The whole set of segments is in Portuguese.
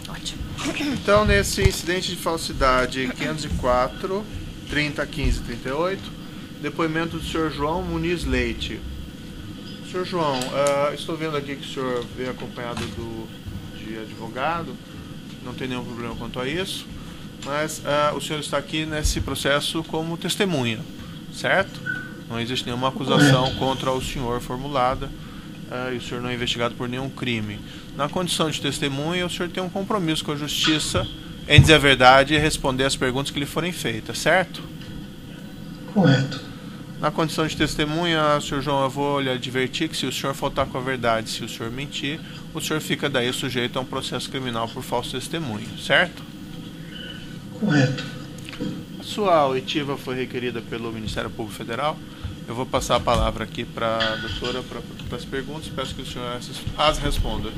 Ótimo. Então, nesse incidente de falsidade 504, 301538, depoimento do senhor João Muniz Leite. Senhor João, estou vendo aqui que o senhor veio acompanhado de advogado, não tem nenhum problema quanto a isso, mas o senhor está aqui nesse processo como testemunha, certo? Não existe nenhuma acusação contra o senhor formulada e o senhor não é investigado por nenhum crime. Na condição de testemunha, o senhor tem um compromisso com a justiça em dizer a verdade e responder as perguntas que lhe forem feitas, certo? Correto. Na condição de testemunha, senhor João, eu vou lhe advertir que se o senhor faltar com a verdade, se o senhor mentir, o senhor fica daí sujeito a um processo criminal por falso testemunho, certo? Correto. A sua oitiva foi requerida pelo Ministério Público Federal. Eu vou passar a palavra aqui para a doutora para as perguntas. Peço que o senhor as responda.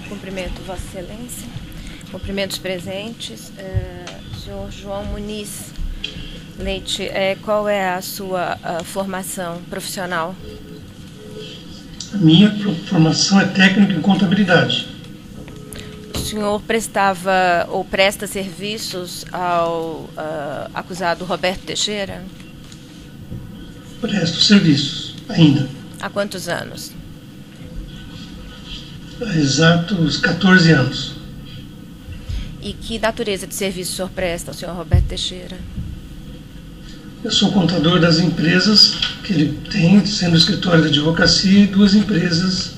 Cumprimento Vossa Excelência. Cumprimento os presentes. Senhor João Muniz Leite, qual é a sua formação profissional? A minha formação é técnica em contabilidade. O senhor prestava ou presta serviços ao acusado Roberto Teixeira? Presto serviços, ainda. Há quantos anos? Há exatos 14 anos. E que natureza de serviço o senhor presta ao senhor Roberto Teixeira? Eu sou contador das empresas que ele tem, sendo escritório de advocacia e 2 empresas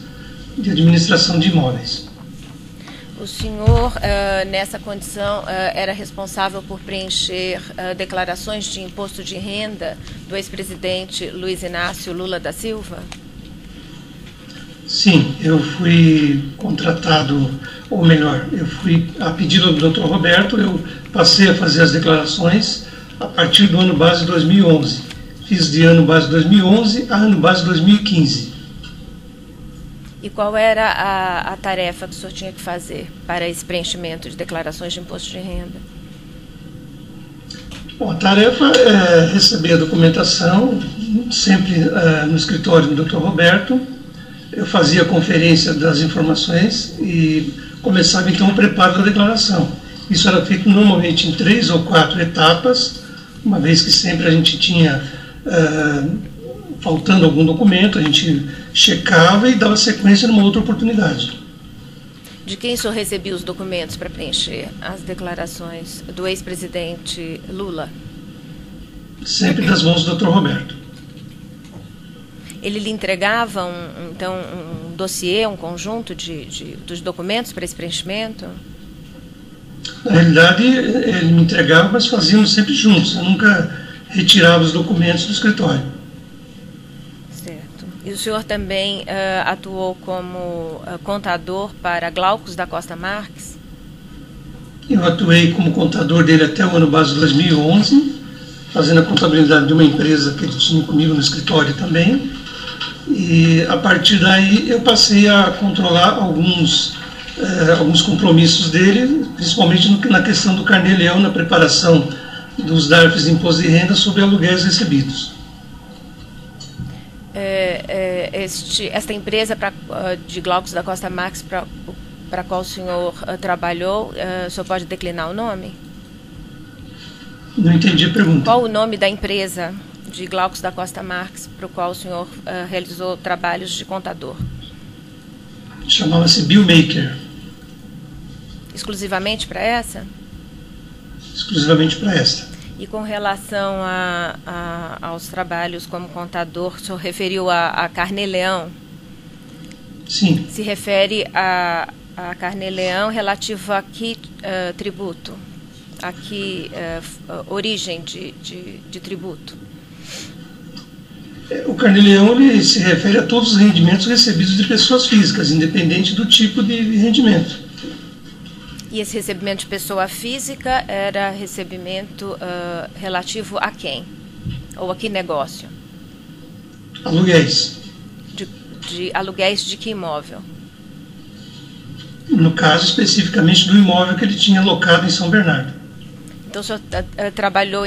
de administração de imóveis. O senhor, nessa condição, era responsável por preencher declarações de imposto de renda do ex-presidente Luiz Inácio Lula da Silva? Sim, eu fui contratado, ou melhor, eu fui, a pedido do Dr. Roberto, eu passei a fazer as declarações a partir do ano base 2011. Fiz de ano base 2011 a ano base 2015. E qual era a tarefa que o senhor tinha que fazer para esse preenchimento de declarações de imposto de renda? Bom, a tarefa é receber a documentação, sempre no escritório do Dr. Roberto. Eu fazia a conferência das informações e começava então o preparo da declaração. Isso era feito normalmente em 3 ou 4 etapas, uma vez que sempre a gente tinha, faltando algum documento, a gente checava e dava sequência numa outra oportunidade. De quem o senhor recebia os documentos para preencher as declarações do ex-presidente Lula? Sempre das mãos do Dr. Roberto. Ele lhe entregava um dossiê, um conjunto dos documentos para esse preenchimento? Na realidade, ele me entregava, mas fazíamos sempre juntos. Eu nunca retirava os documentos do escritório. Certo. E o senhor também atuou como contador para Glaucus da Costa Marques? Eu atuei como contador dele até o ano base de 2011, fazendo a contabilidade de uma empresa que ele tinha comigo no escritório também. E a partir daí eu passei a controlar alguns compromissos dele, principalmente na questão do carnê-leão, na preparação dos DARFs de imposto de renda sobre aluguéis recebidos. Esta empresa de Glaucus da Costa Marques para a qual o senhor trabalhou, o senhor pode declinar o nome? Não entendi a pergunta. Qual o nome da empresa de Glaucus da Costa Marques para o qual o senhor realizou trabalhos de contador? Chamava-se Billmaker. Exclusivamente para essa? Exclusivamente para esta. E com relação aos trabalhos como contador, o senhor referiu a carnê-leão? Sim. Se refere a carnê-leão relativo a que tributo? A que origem de tributo? O carnê-leão ele se refere a todos os rendimentos recebidos de pessoas físicas, independente do tipo de rendimento. E esse recebimento de pessoa física era recebimento relativo a quem? Ou a que negócio? Aluguéis. De aluguéis de que imóvel? No caso, especificamente do imóvel que ele tinha alocado em São Bernardo. Então, o senhor trabalhou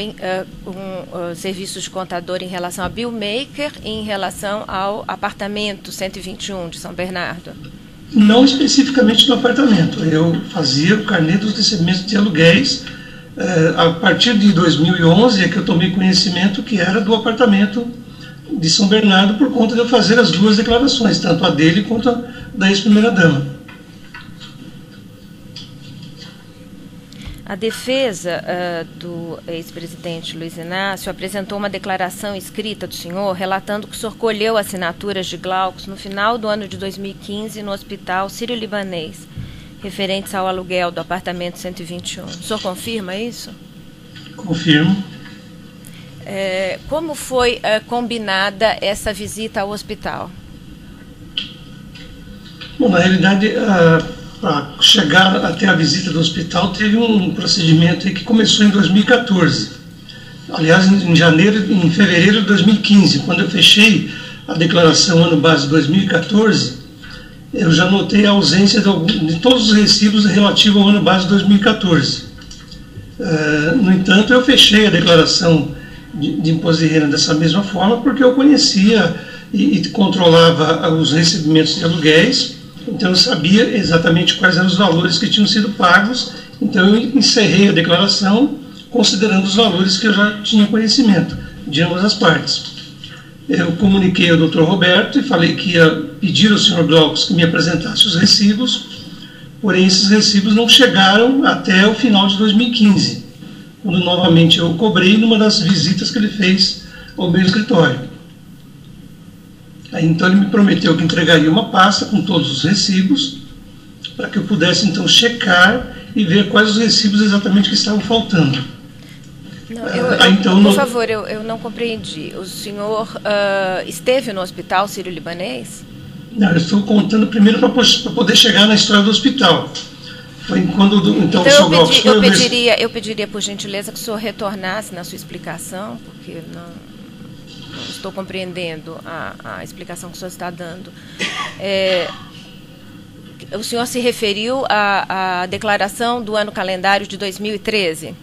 com serviços de contador em relação a Billmaker e em relação ao apartamento 121 de São Bernardo? Não especificamente no apartamento. Eu fazia o carnê dos recebimentos de aluguéis. A partir de 2011 é que eu tomei conhecimento que era do apartamento de São Bernardo, por conta de eu fazer as duas declarações, tanto a dele quanto a da ex-primeira-dama. A defesa do ex-presidente Luiz Inácio apresentou uma declaração escrita do senhor relatando que o senhor colheu assinaturas de Glaucus no final do ano de 2015 no Hospital Sírio-Libanês, referentes ao aluguel do apartamento 121. O senhor confirma isso? Confirmo. Como foi combinada essa visita ao hospital? Bom, na realidade, para chegar até a visita do hospital, teve um procedimento aí que começou em 2014. Aliás, em fevereiro de 2015, quando eu fechei a declaração ano base 2014, eu já notei a ausência de todos os recibos relativos ao ano base 2014. No entanto, eu fechei a declaração de imposto de renda dessa mesma forma, porque eu conhecia e controlava os recebimentos de aluguéis. Então eu sabia exatamente quais eram os valores que tinham sido pagos, então eu encerrei a declaração considerando os valores que eu já tinha conhecimento de ambas as partes. Eu comuniquei ao Dr. Roberto e falei que ia pedir ao Sr. Glaucus que me apresentasse os recibos, porém esses recibos não chegaram até o final de 2015, quando novamente eu cobrei numa das visitas que ele fez ao meu escritório. Aí, então ele me prometeu que entregaria uma pasta com todos os recibos, para que eu pudesse então checar e ver quais os recibos exatamente que estavam faltando. Por favor, eu não compreendi. O senhor esteve no Hospital Sírio-Libanês? Não, eu estou contando primeiro para poder chegar na história do hospital. Foi quando então o senhor Glaucus foi... Eu pediria, por gentileza, que o senhor retornasse na sua explicação, porque não estou compreendendo a explicação que o senhor está dando. O senhor se referiu à declaração do ano calendário de 2013?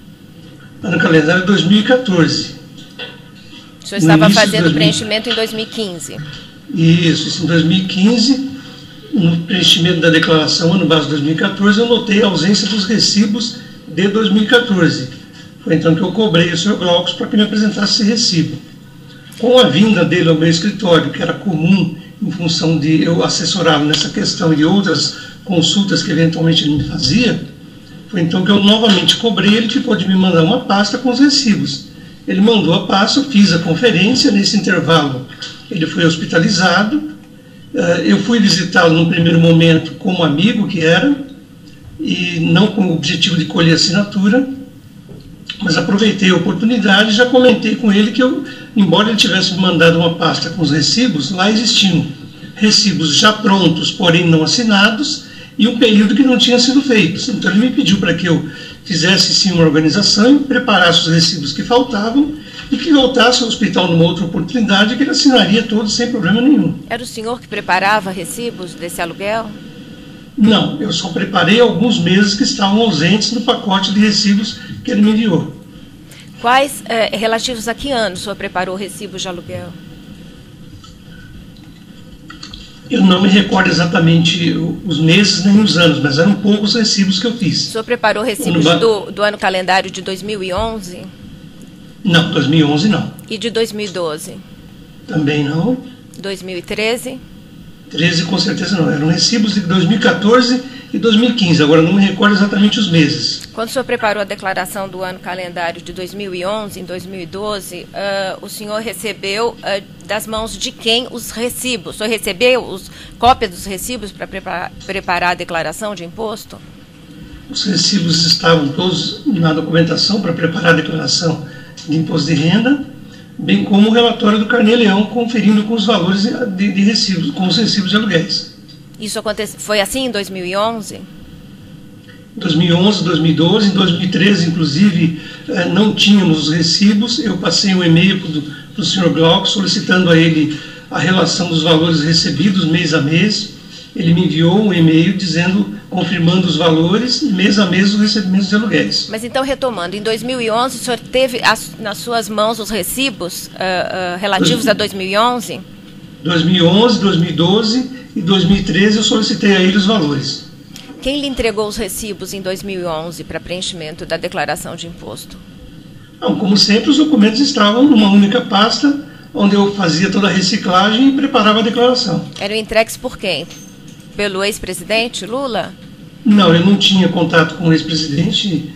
Ano calendário de 2014. O senhor estava fazendo preenchimento em 2015? Isso em 2015, no preenchimento da declaração ano base 2014, eu notei a ausência dos recibos de 2014. Foi então que eu cobrei o Sr. Glaucus para que me apresentasse esse recibo. Com a vinda dele ao meu escritório, que era comum em função de eu assessorá-lo nessa questão e outras consultas que eventualmente ele me fazia, foi então que eu novamente cobrei ele, que pôde me mandar uma pasta com os recibos. Ele mandou a pasta, eu fiz a conferência, nesse intervalo ele foi hospitalizado, eu fui visitá-lo num primeiro momento como amigo que era, e não com o objetivo de colher assinatura, mas aproveitei a oportunidade e já comentei com ele que embora ele tivesse me mandado uma pasta com os recibos, lá existiam recibos já prontos, porém não assinados, e um período que não tinha sido feito. Então ele me pediu para que eu fizesse sim uma organização, preparasse os recibos que faltavam e que voltasse ao hospital numa outra oportunidade, que ele assinaria todos sem problema nenhum. Era o senhor que preparava recibos desse aluguel? Não, eu só preparei alguns meses que estavam ausentes no pacote de recibos que ele me enviou. Quais, relativos a que ano o senhor preparou recibos de aluguel? Eu não me recordo exatamente os meses nem os anos, mas eram poucos recibos que eu fiz. O senhor preparou recibos do ano calendário de 2011? Não, 2011 não. E de 2012? Também não. 2013? 13 com certeza não. Eram recibos de 2014 e 2015. Agora não me recordo exatamente os meses. Quando o senhor preparou a declaração do ano calendário de 2011, em 2012, o senhor recebeu das mãos de quem os recibos? O senhor recebeu cópia dos recibos para preparar a declaração de imposto? Os recibos estavam todos na documentação para preparar a declaração de imposto de renda, bem como o relatório do Carnê-Leão, conferindo com os valores de recibos, com os recibos de aluguéis. Isso foi assim em 2011? 2011, 2012, em 2013, inclusive, não tínhamos os recibos. Eu passei um e-mail para o Sr. Glaucus solicitando a ele a relação dos valores recebidos mês a mês. Ele me enviou um e-mail dizendo confirmando os valores, mês a mês, os recebimentos de aluguéis. Mas então, retomando, em 2011, o senhor teve nas suas mãos os recibos relativos a 2011? 2011, 2012 e 2013 eu solicitei a ele os valores. Quem lhe entregou os recibos em 2011 para preenchimento da declaração de imposto? Não, como sempre, os documentos estavam numa única pasta, onde eu fazia toda a reciclagem e preparava a declaração. Eram entregues por quem? Pelo ex-presidente Lula? Não, eu não tinha contato com o ex-presidente,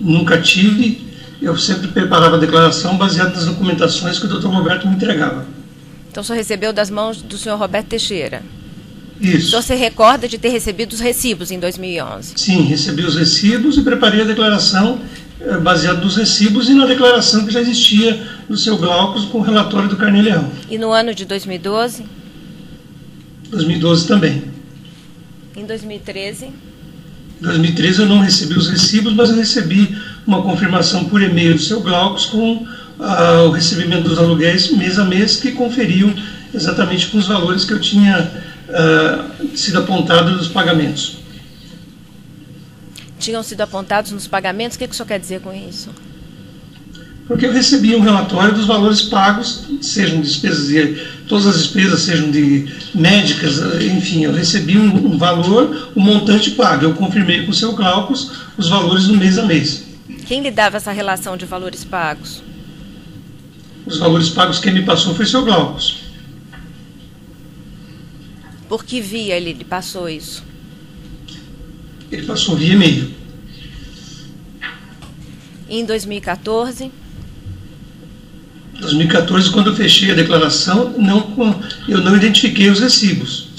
nunca tive. Eu sempre preparava a declaração baseada nas documentações que o Dr. Roberto me entregava. Então, o senhor recebeu das mãos do senhor Roberto Teixeira? Isso. O senhor se recorda de ter recebido os recibos em 2011? Sim, recebi os recibos e preparei a declaração baseada nos recibos e na declaração que já existia do seu Glaucus com o relatório do Carnê Leão. E no ano de 2012? 2012 também. Em 2013? Em 2013 eu não recebi os recibos, mas eu recebi uma confirmação por e-mail do seu Glaucus com o recebimento dos aluguéis mês a mês, que conferiam exatamente com os valores que eu tinha sido apontado nos pagamentos. Tinham sido apontados nos pagamentos? O que o senhor quer dizer com isso? Porque eu recebi um relatório dos valores pagos, sejam despesas de todas as despesas, sejam de médicas, enfim, eu recebi um valor, um montante pago. Eu confirmei com o seu Glaucus os valores do mês a mês. Quem lhe dava essa relação de valores pagos? Os valores pagos quem me passou foi o seu Glaucus. Por que via ele lhe passou isso? Ele passou via e-mail. Em 2014? 2014, quando eu fechei a declaração, eu não identifiquei os recibos.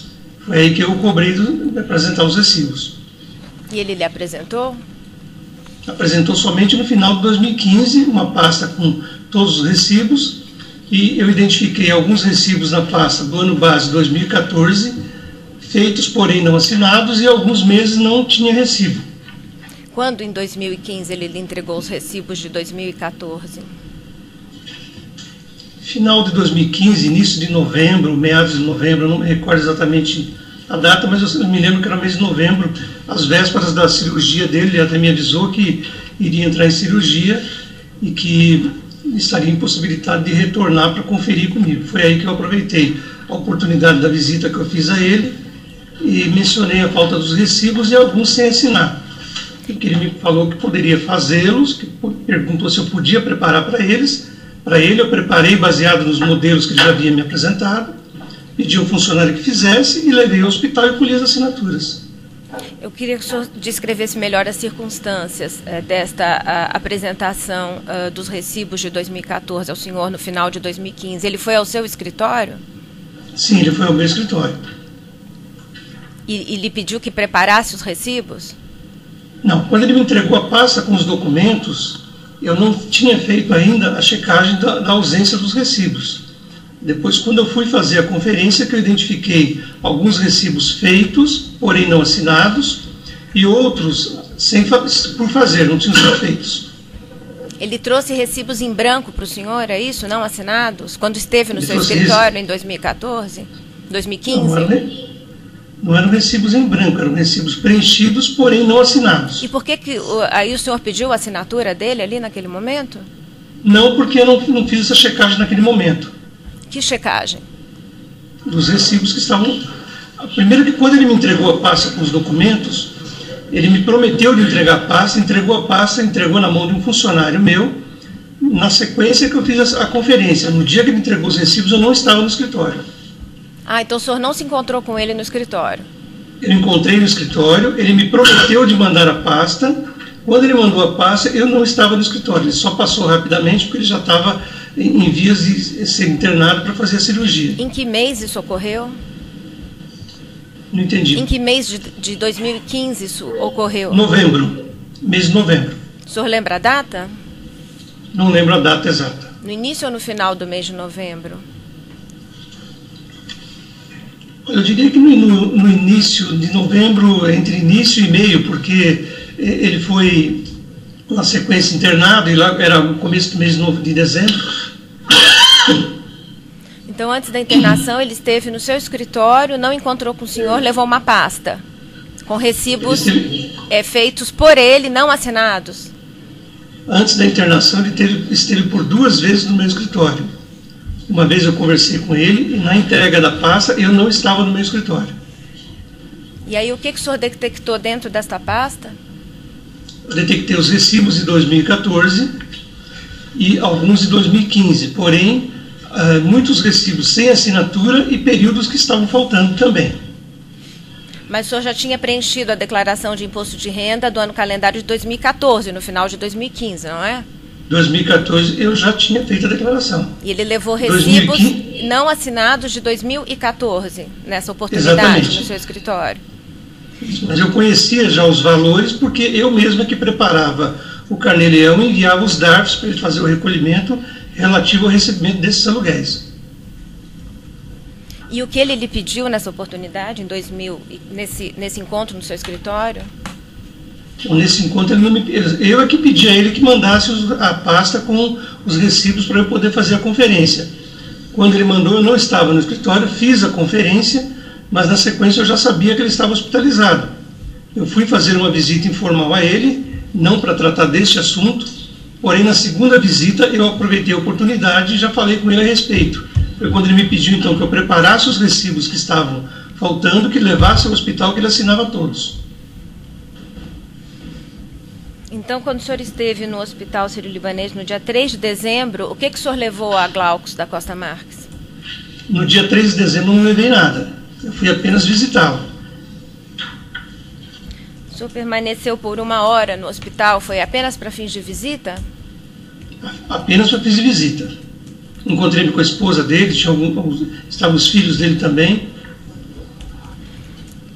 Foi aí que eu cobrei de apresentar os recibos. E ele lhe apresentou? Apresentou somente no final de 2015 uma pasta com todos os recibos, e eu identifiquei alguns recibos na pasta do ano base 2014, feitos, porém não assinados, e alguns meses não tinha recibo. Quando, em 2015, ele lhe entregou os recibos de 2014? Final de 2015, início de novembro, meados de novembro, eu não me recordo exatamente a data, mas eu me lembro que era mês de novembro, às vésperas da cirurgia dele. Ele até me avisou que iria entrar em cirurgia e que estaria impossibilitado de retornar para conferir comigo. Foi aí que eu aproveitei a oportunidade da visita que eu fiz a ele e mencionei a falta dos recibos e alguns sem assinar. Porque ele me falou que poderia fazê-los, que perguntou se eu podia preparar para eles. Para ele eu preparei baseado nos modelos que ele já havia me apresentado, pedi ao funcionário que fizesse e levei ao hospital e colhi as assinaturas. Eu queria que o senhor descrevesse melhor as circunstâncias desta apresentação dos recibos de 2014 ao senhor no final de 2015. Ele foi ao seu escritório? Sim, ele foi ao meu escritório. E lhe pediu que preparasse os recibos? Não, quando ele me entregou a pasta com os documentos, eu não tinha feito ainda a checagem da ausência dos recibos. Depois, quando eu fui fazer a conferência, que eu identifiquei alguns recibos feitos, porém não assinados, e outros por fazer, não tinham sido feitos. Ele trouxe recibos em branco para o senhor, é isso? Não assinados? Quando esteve no seu escritório em 2014? 2015? Não eram recibos em branco, eram recibos preenchidos, porém não assinados. E por que aí o senhor pediu a assinatura dele ali naquele momento? Não, porque eu não fiz essa checagem naquele momento. Que checagem? Dos recibos que estavam... Primeiro que quando ele me entregou a pasta com os documentos, ele me prometeu de entregar a pasta, entregou na mão de um funcionário meu. Na sequência que eu fiz a conferência, no dia que ele me entregou os recibos, eu não estava no escritório. Ah, então o senhor não se encontrou com ele no escritório? Eu encontrei no escritório, ele me prometeu de mandar a pasta. Quando ele mandou a pasta, eu não estava no escritório, ele só passou rapidamente porque ele já estava em vias de ser internado para fazer a cirurgia. Em que mês isso ocorreu? Não entendi. Em que mês de 2015 isso ocorreu? Novembro, mês de novembro. O senhor lembra a data? Não lembro a data exata. No início ou no final do mês de novembro? Eu diria que no início de novembro, entre início e meio, porque ele foi na sequência internado e lá era o começo do mês de dezembro. Então, antes da internação, ele esteve no seu escritório, não encontrou com o senhor, levou uma pasta. Com recibos feitos por ele, não assinados? Antes da internação, ele esteve por 2 vezes no meu escritório. Uma vez eu conversei com ele e na entrega da pasta eu não estava no meu escritório. E aí o que o senhor detectou dentro desta pasta? Eu detectei os recibos de 2014 e alguns de 2015, porém, muitos recibos sem assinatura e períodos que estavam faltando também. Mas o senhor já tinha preenchido a declaração de imposto de renda do ano calendário de 2014, no final de 2015, não é? 2014 eu já tinha feito a declaração. E ele levou recibos não assinados de 2014, nessa oportunidade, exatamente, no seu escritório. Mas eu conhecia já os valores porque eu mesma que preparava o carnê-leão e enviava os DARFs para ele fazer o recolhimento relativo ao recebimento desses aluguéis. E o que ele lhe pediu nessa oportunidade, nesse encontro no seu escritório? Então, nesse encontro, eu é que pedi a ele que mandasse a pasta com os recibos para eu poder fazer a conferência. Quando ele mandou, eu não estava no escritório, fiz a conferência, mas na sequência eu já sabia que ele estava hospitalizado. Eu fui fazer uma visita informal a ele, não para tratar deste assunto, porém na segunda visita eu aproveitei a oportunidade e já falei com ele a respeito. Foi quando ele me pediu então que eu preparasse os recibos que estavam faltando, que levasse ao hospital, que ele assinava todos. Então, quando o senhor esteve no Hospital Sírio-Libanês no dia 3 de dezembro, o que o senhor levou a Glaucus da Costa Marques? No dia 3 de dezembro não levei nada, eu fui apenas visitá-lo. O senhor permaneceu por 1 hora no hospital, foi apenas para fins de visita? Apenas para fins de visita. Encontrei-me com a esposa dele, estavam os filhos dele também.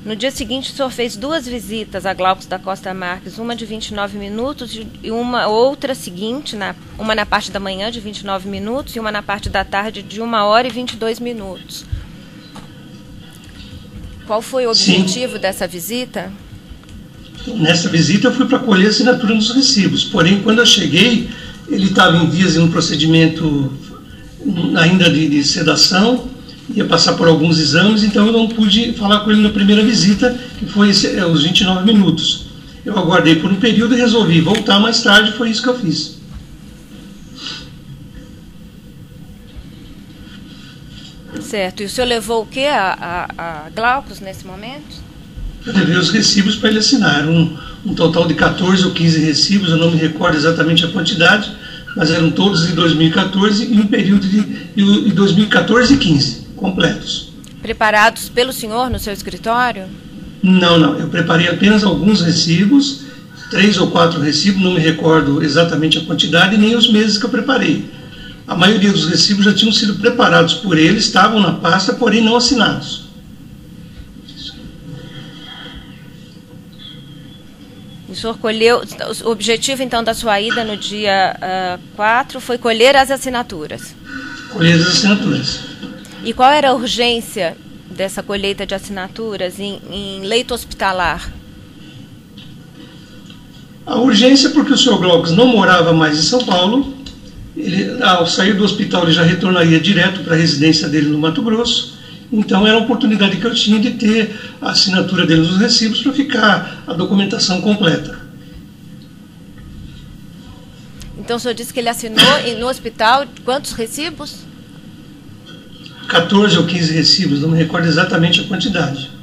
No dia seguinte, o senhor fez 2 visitas a Glaucus da Costa Marques, uma de 29 minutos e uma outra seguinte, uma na parte da manhã de 29 minutos e uma na parte da tarde de 1 hora e 22 minutos. Qual foi o objetivo dessa visita? Nessa visita eu fui para colher a assinatura dos recibos, porém quando eu cheguei, ele estava em vias de um procedimento ainda de sedação, ia passar por alguns exames, então eu não pude falar com ele na primeira visita, que foi os 29 minutos. Eu aguardei por um período e resolvi voltar mais tarde, foi isso que eu fiz. Certo. E o senhor levou o que a Glaucus nesse momento? Eu levei os recibos para ele assinar, um total de 14 ou 15 recibos, eu não me recordo exatamente a quantidade, mas eram todos de 2014 e um período de 2014 e 15, completos. Preparados pelo senhor no seu escritório? Não, eu preparei apenas alguns recibos, 3 ou 4 recibos, não me recordo exatamente a quantidade, nem os meses que eu preparei. A maioria dos recibos já tinham sido preparados por ele, estavam na pasta, porém não assinados. O senhor colheu, o objetivo então da sua ida no dia 4 foi colher as assinaturas? Colher as assinaturas. E qual era a urgência dessa colheita de assinaturas em leito hospitalar? A urgência é porque o senhor Glaucus não morava mais em São Paulo, ele, ao sair do hospital ele já retornaria direto para a residência dele no Mato Grosso, então era a oportunidade que eu tinha de ter a assinatura dele nos recibos para ficar a documentação completa. Então o senhor disse que ele assinou no hospital quantos recibos? 14 ou 15 recibos, não me recordo exatamente a quantidade.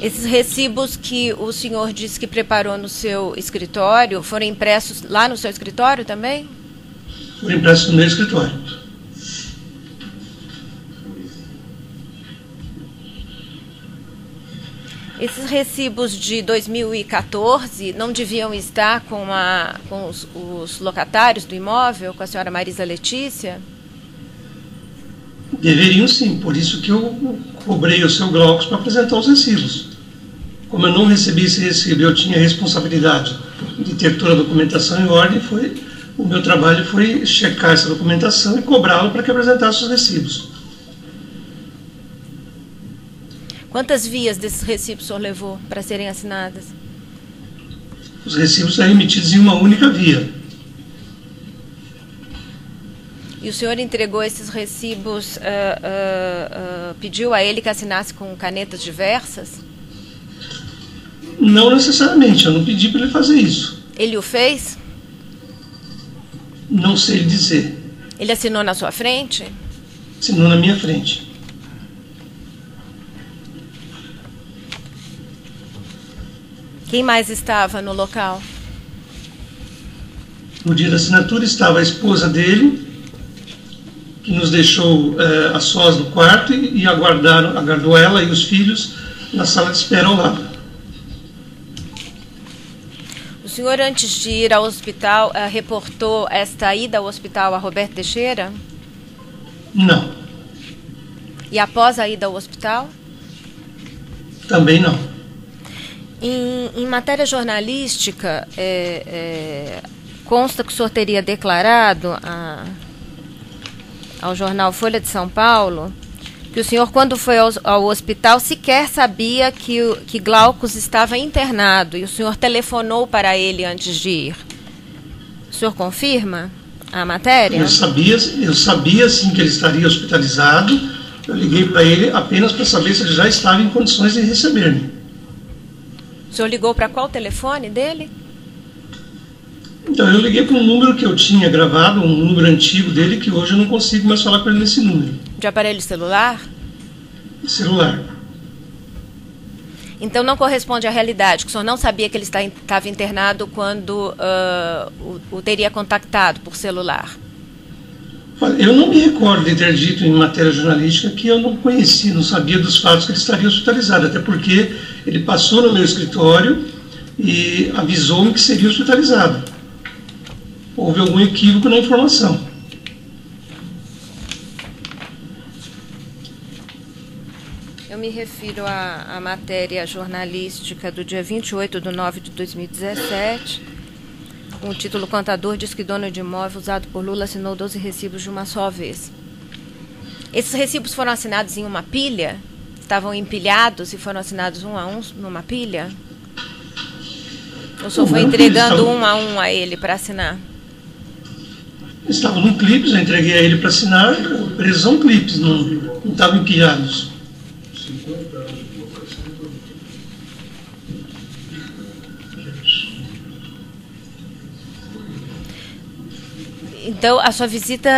Esses recibos que o senhor disse que preparou no seu escritório, foram impressos lá no seu escritório também? Foram impressos no meu escritório. Esses recibos de 2014 não deviam estar com os locatários do imóvel, com a senhora Marisa Letícia? Deveriam sim, por isso que eu cobrei o seu Glaucus para apresentar os recibos. Como eu não recebi esse recibo, eu tinha a responsabilidade de ter toda a documentação em ordem, o meu trabalho foi checar essa documentação e cobrá-lo para que apresentasse os recibos. Quantas vias desses recibos o senhor levou para serem assinadas? Os recibos são emitidos em uma única via. E o senhor entregou esses recibos, pediu a ele que assinasse com canetas diversas? Não necessariamente, eu não pedi para ele fazer isso. Ele o fez? Não sei dizer. Ele assinou na sua frente? Assinou na minha frente. Quem mais estava no local? No dia da assinatura estava a esposa dele, que nos deixou a sós no quarto e aguardou ela e os filhos na sala de espera ao lado. O senhor, antes de ir ao hospital, reportou esta ida ao hospital a Roberto Teixeira? Não. E após a ida ao hospital? Também não. Em matéria jornalística, consta que o senhor teria declarado ao jornal Folha de São Paulo que o senhor, quando foi ao hospital, sequer sabia que Glaucus estava internado e o senhor telefonou para ele antes de ir. O senhor confirma a matéria? Eu sabia sim que ele estaria hospitalizado. Eu liguei para ele apenas para saber se ele já estava em condições de receber-me. O senhor ligou para qual telefone dele? Então, eu liguei para um número que eu tinha gravado, um número antigo dele, que hoje eu não consigo mais falar com ele nesse número. De aparelho celular? Celular. Então não corresponde à realidade, que o senhor não sabia que ele estava internado quando o teria contactado por celular. Eu não me recordo de ter dito em matéria jornalística que eu não conhecia, não sabia dos fatos que ele estaria hospitalizado, até porque ele passou no meu escritório e avisou-me que seria hospitalizado. Houve algum equívoco na informação. Eu me refiro à matéria jornalística do dia 28/9/2017. O título: Contador diz que dono de imóvel usado por Lula assinou 12 recibos de uma só vez. Esses recibos foram assinados em uma pilha? Estavam empilhados e foram assinados um a um numa pilha? O senhor foi entregando um a ele para assinar? Estavam num clipe, eu entreguei a ele para assinar, presos são clipes, não estavam empilhados. Então, a sua visita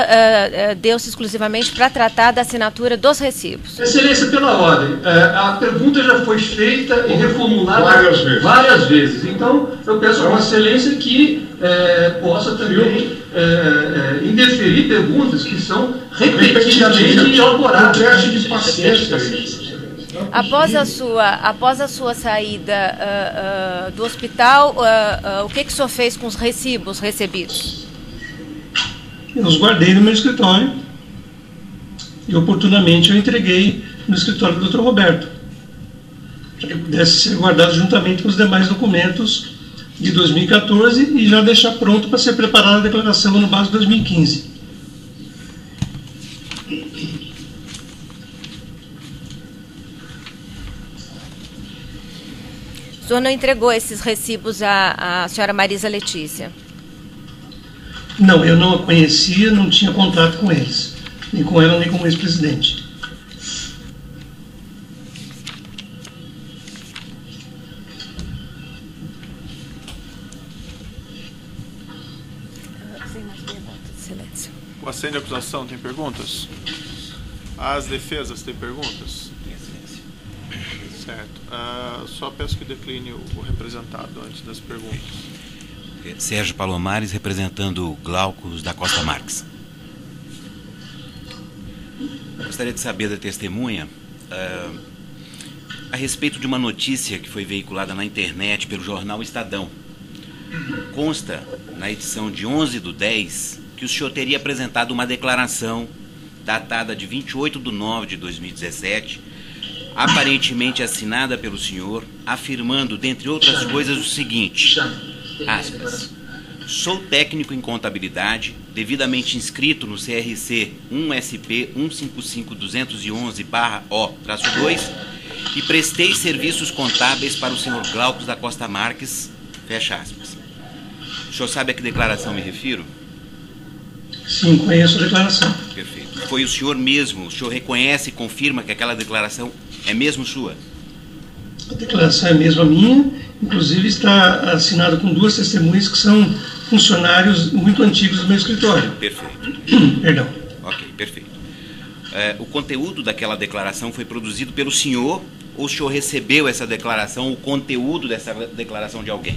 deu-se exclusivamente para tratar da assinatura dos recibos? Excelência, pela ordem. A pergunta já foi feita e reformulada várias vezes. Então, eu peço a Vossa Excelência que possa também indeferir perguntas que são repetidamente elaboradas. Após a sua saída do hospital, o que o senhor fez com os recibos recebidos? Eu os guardei no meu escritório e oportunamente eu entreguei no escritório do Dr. Roberto, para que pudesse ser guardado juntamente com os demais documentos de 2014 e já deixar pronto para ser preparada a declaração no base de 2015. O senhor não entregou esses recibos à senhora Marisa Letícia? Não, eu não a conhecia, não tinha contato com eles, nem com ela, nem com o ex-presidente. O assento de acusação tem perguntas? As defesas têm perguntas? Certo. Só peço que decline o representado antes das perguntas. Sérgio Palomares, representando Glaucus da Costa Marques. Gostaria de saber da testemunha a respeito de uma notícia que foi veiculada na internet pelo jornal Estadão. Consta na edição de 11/10 que o senhor teria apresentado uma declaração datada de 28/9/2017, aparentemente assinada pelo senhor, afirmando, dentre outras coisas, o seguinte, aspas, sou técnico em contabilidade, devidamente inscrito no CRC 1SP 155211-O-2 e prestei serviços contábeis para o senhor Glaucus da Costa Marques, fecha aspas. O senhor sabe a que declaração me refiro? Sim, conheço a declaração. Perfeito. Foi o senhor mesmo, o senhor reconhece e confirma que aquela declaração é mesmo sua? A declaração é mesmo a minha, inclusive está assinada com 2 testemunhas que são funcionários muito antigos do meu escritório. Perfeito. Perdão. Ok, perfeito. O conteúdo daquela declaração foi produzido pelo senhor ou o senhor recebeu essa declaração, o conteúdo dessa declaração de alguém?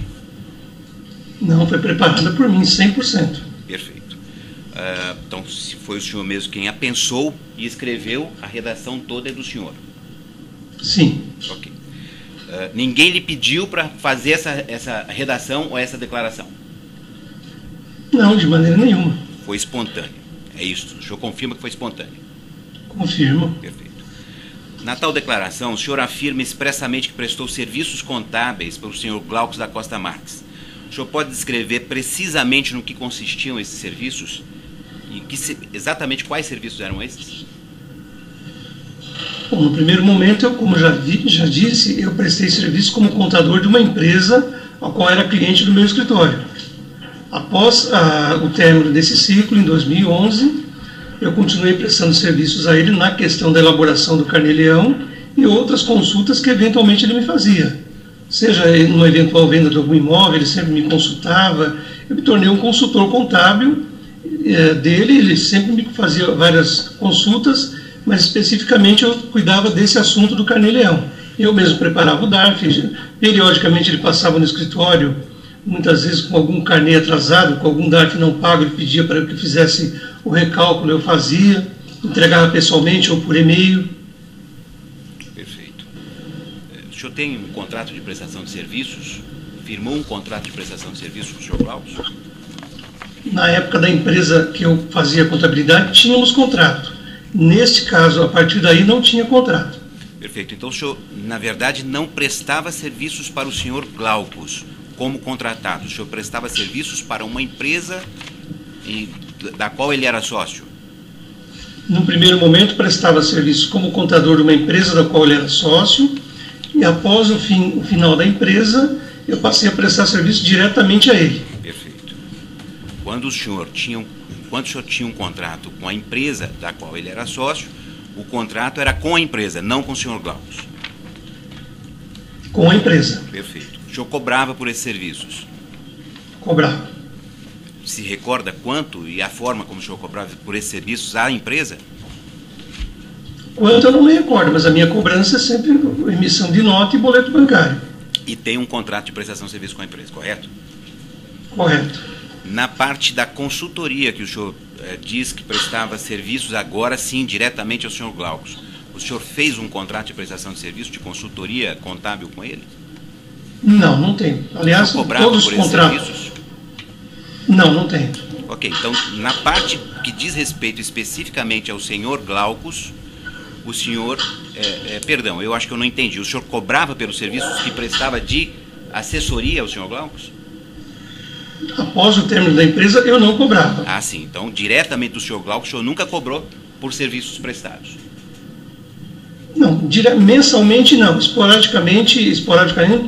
Não, foi preparada por mim, 100%. Perfeito. Então, se foi o senhor mesmo quem a pensou e escreveu, a redação toda é do senhor? Sim. Ok. Ninguém lhe pediu para fazer essa redação ou essa declaração? Não, de maneira nenhuma. Foi espontâneo. É isso. O senhor confirma que foi espontâneo? Confirmo. Perfeito. Na tal declaração, o senhor afirma expressamente que prestou serviços contábeis para o senhor Glaucus da Costa Marques. O senhor pode descrever precisamente no que consistiam esses serviços? E exatamente quais serviços eram esses? Bom, no primeiro momento, eu, como já disse, eu prestei serviço como contador de uma empresa a qual era cliente do meu escritório. Após o término desse ciclo, em 2011, eu continuei prestando serviços a ele na questão da elaboração do Carnê-Leão e outras consultas que eventualmente ele me fazia. Seja numa eventual venda de algum imóvel, ele sempre me consultava. Eu me tornei um consultor contábil dele, ele sempre me fazia várias consultas, mas especificamente eu cuidava desse assunto do Carnê-Leão. Eu mesmo preparava o DARF, periodicamente ele passava no escritório, muitas vezes com algum carnê atrasado, com algum DARF não pago, ele pedia para que eu fizesse o recálculo, eu fazia, entregava pessoalmente ou por e-mail. Perfeito. O senhor tem um contrato de prestação de serviços? Firmou um contrato de prestação de serviços com o senhor Glaucus? Na época da empresa que eu fazia contabilidade, tínhamos contrato. Neste caso, a partir daí, não tinha contrato. Perfeito. Então, o senhor, na verdade, não prestava serviços para o senhor Glaucus como contratado. O senhor prestava serviços para uma empresa da qual ele era sócio? No primeiro momento, prestava serviços como contador de uma empresa da qual ele era sócio, e após o final da empresa, eu passei a prestar serviço diretamente a ele. Perfeito. Enquanto o senhor tinha um contrato com a empresa da qual ele era sócio, o contrato era com a empresa, não com o senhor Glaucus? Com a empresa. Perfeito. O senhor cobrava por esses serviços? Cobrava. Se recorda quanto e a forma como o senhor cobrava por esses serviços à empresa? Quanto eu não me recordo, mas a minha cobrança é sempre emissão de nota e boleto bancário. E tem um contrato de prestação de serviço com a empresa, correto? Correto. Na parte da consultoria que o senhor diz que prestava serviços agora sim diretamente ao senhor Glaucus, o senhor fez um contrato de prestação de serviço de consultoria contábil com ele? Não, não tem. Aliás, todos os contratos. Não tenho. Ok, então na parte que diz respeito especificamente ao senhor Glaucus, o senhor, perdão, eu acho que eu não entendi, o senhor cobrava pelos serviços que prestava de assessoria ao senhor Glaucus? Após o término da empresa, eu não cobrava. Ah, sim, então diretamente do senhor Glaucus, o senhor nunca cobrou por serviços prestados? Não, mensalmente não, esporadicamente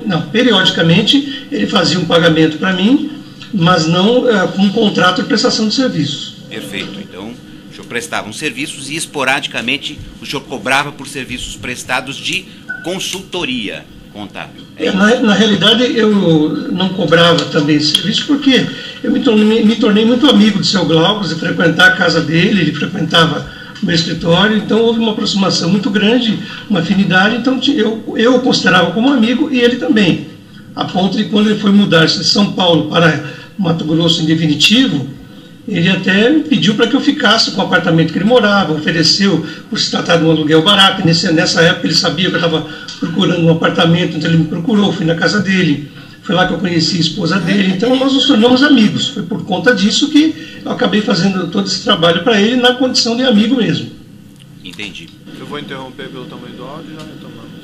não, periodicamente ele fazia um pagamento para mim, mas não com um contrato de prestação de serviços. Perfeito, então o senhor prestava uns serviços e esporadicamente o senhor cobrava por serviços prestados de consultoria contábil. Na realidade eu não cobrava também esse serviço porque eu me tornei muito amigo do seu Glaucus, de frequentar a casa dele, ele frequentava o meu escritório, então houve uma aproximação muito grande, uma afinidade, então eu o considerava como amigo e ele também, a ponto de quando ele foi mudar-se de São Paulo para Mato Grosso em definitivo, ele até me pediu para que eu ficasse com o apartamento que ele morava, ofereceu por se tratar de um aluguel barato, nessa época ele sabia que eu estava procurando um apartamento, então ele me procurou, fui na casa dele, foi lá que eu conheci a esposa dele, então nós nos tornamos amigos, foi por conta disso que eu acabei fazendo todo esse trabalho para ele na condição de amigo mesmo. Entendi. Eu vou interromper pelo tamanho do áudio e já retomamos.